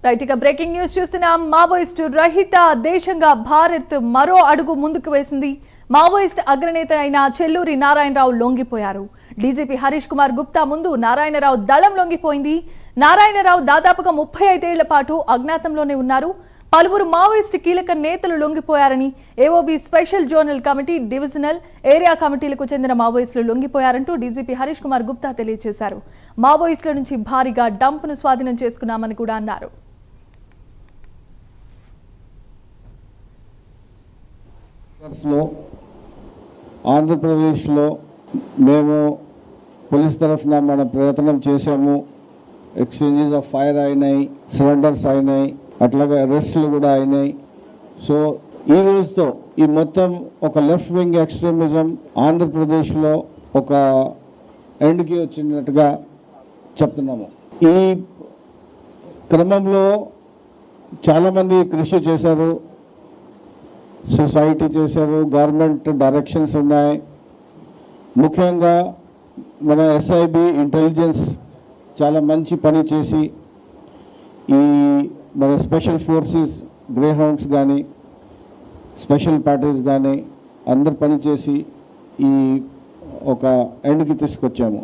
Right, ఇక breaking news చూస్తున్నాం. Maoist రహిత దేశంగా భారత్ మరో అడుగు ముందుకు వేసింది. మావోయిస్ట్ అగ్రనేత అయిన చెల్లూరి నారాయణరావు లొంగిపోయారు. డీజీపీ హరీష్ కుమార్ గుప్తా ముందు నారాయణరావు దళం లొంగిపోయింది. నారాయణరావు దాదాపుగా 35 ఏళ్ల పాటు అజ్ఞాతంలోనే ఉన్నారు. పలువురు మావోయిస్టు కీలక నేతలు లొంగిపోయారని, AOB special zonal committee, divisional area కమిటీలకు చెందిన మావోయిస్టులు లొంగిపోయారంటూ డీజీపీ హరీష్ కుమార్ గుప్తా తెలియజేశారు. మావోయిస్టుల నుంచి భారీగా డంప్ను స్వాధీనం చేసుకున్నామని కూడా అన్నారు. ఆంధ్రప్రదేశ్లో మేము పోలీస్ తరఫున మన ప్రయత్నం చేశాము. ఎక్స్చేంజెస్ ఆఫ్ ఫైర్ అయినాయి, సరెండర్స్ అయినాయి, అట్లాగే అరెస్టులు కూడా అయినాయి. సో ఈ రోజుతో ఈ మొత్తం ఒక లెఫ్ట్ వింగ్ ఎక్స్ట్రీమిజం ఆంధ్రప్రదేశ్లో ఒక ఎండ్కి వచ్చినట్టుగా చెప్తున్నాము. ఈ క్రమంలో చాలామంది కృషి చేశారు, సొసైటీ చేశారు, గవర్నమెంట్ డైరెక్షన్స్ ఉన్నాయి. ముఖ్యంగా మన ఎస్ఐబి ఇంటెలిజెన్స్ చాలా మంచి పని చేసి ఈ మన స్పెషల్ ఫోర్సెస్ గ్రే హౌండ్స్ కానీ స్పెషల్ పార్టీస్ కానీ అందరు పనిచేసి ఈ ఒక ఎండ్కి తీసుకొచ్చాము.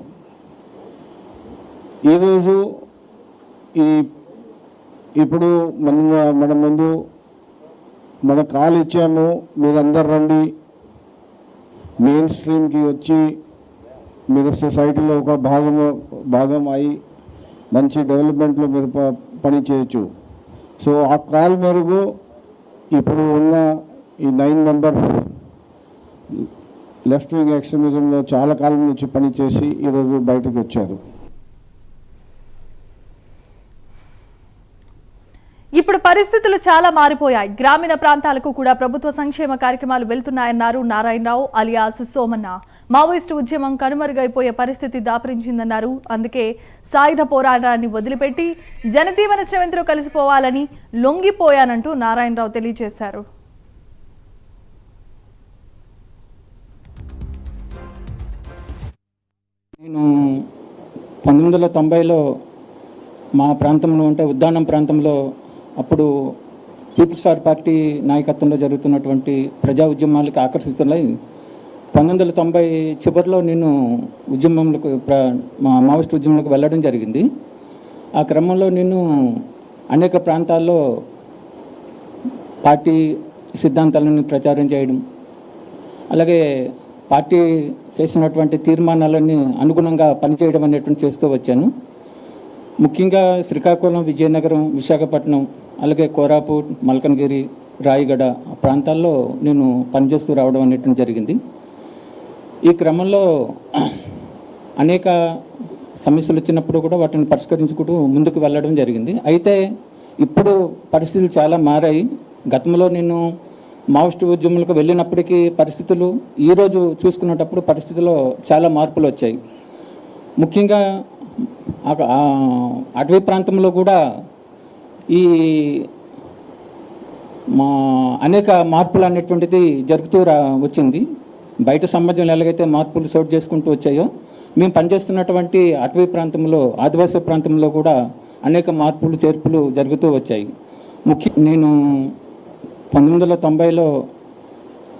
ఈరోజు ఇప్పుడు మన ముందు మన కాల్ ఇచ్చాము, మీరందరు రండి, మెయిన్ స్ట్రీమ్కి వచ్చి మీరు సొసైటీలో ఒక భాగం అయి మంచి డెవలప్మెంట్లో మీరు పని చేయొచ్చు. సో ఆ కాల్ మేరకు ఇప్పుడు ఉన్న ఈ 9 మెంబర్స్ లెఫ్ట్ వింగ్ ఎక్స్ట్రీమిజంలో చాలా కాలం నుంచి పనిచేసి ఈరోజు బయటకు వచ్చారు. ఇప్పుడు పరిస్థితులు చాలా మారిపోయాయి. గ్రామీణ ప్రాంతాలకు కూడా ప్రభుత్వ సంక్షేమ కార్యక్రమాలు వెళ్తున్నాయన్నారు నారాయణరావు అలియాస్ సోమన్న. మావోయిస్టు ఉద్యమం కనుమరుగైపోయే పరిస్థితి దాపరించిందన్నారు. అందుకే సాయుధ పోరాటాన్ని వదిలిపెట్టి జనజీవన శ్రవంతిలో కలిసిపోవాలని లొంగిపోయానంటూ నారాయణరావు తెలియజేశారు. నేను 1990లో మా ప్రాంతంలో అంటే ఉద్దానం ప్రాంతంలో అప్పుడు పీపుల్స్ ఫార్ పార్టీ నాయకత్వంలో జరుగుతున్నటువంటి ప్రజా ఉద్యమాలకు ఆకర్షితులై 1990 చివరిలో నేను ఉద్యమంలోకి మావోయిస్ట్ ఉద్యమంలోకి వెళ్ళడం జరిగింది. ఆ క్రమంలో నేను అనేక ప్రాంతాల్లో పార్టీ సిద్ధాంతాలను ప్రచారం చేయడం, అలాగే పార్టీ చేసినటువంటి తీర్మానాలన్నీ అనుగుణంగా పనిచేయడం అనేటువంటి చేస్తూ వచ్చాను. ముఖ్యంగా శ్రీకాకుళం, విజయనగరం, విశాఖపట్నం, అలాగే కోరాపూట్, మల్కనగిరి, రాయగడ ప్రాంతాల్లో నేను పనిచేస్తూ రావడం అనేటువంటి జరిగింది. ఈ క్రమంలో అనేక సమస్యలు వచ్చినప్పుడు కూడా వాటిని పరిష్కరించుకుంటూ ముందుకు వెళ్ళడం జరిగింది. అయితే ఇప్పుడు పరిస్థితులు చాలా మారాయి. గతంలో నేను మావోయిస్టు ఉద్యమాలకు వెళ్ళినప్పటికీ పరిస్థితులు ఈరోజు చూసుకునేటప్పుడు పరిస్థితుల్లో చాలా మార్పులు వచ్చాయి. ముఖ్యంగా అటవీ ప్రాంతంలో కూడా ఈ అనేక మార్పులు అనేటువంటిది జరుగుతూ వచ్చింది. బయట సమాజంలో ఎలాగైతే మార్పులు చోటు చేసుకుంటూ వచ్చాయో మేము పనిచేస్తున్నటువంటి అటవీ ప్రాంతంలో, ఆదివాసీ ప్రాంతంలో కూడా అనేక మార్పులు చేర్పులు జరుగుతూ వచ్చాయి. నేను 1990లో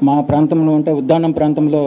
మా ప్రాంతంలో అంటే ఉద్దానం ప్రాంతంలో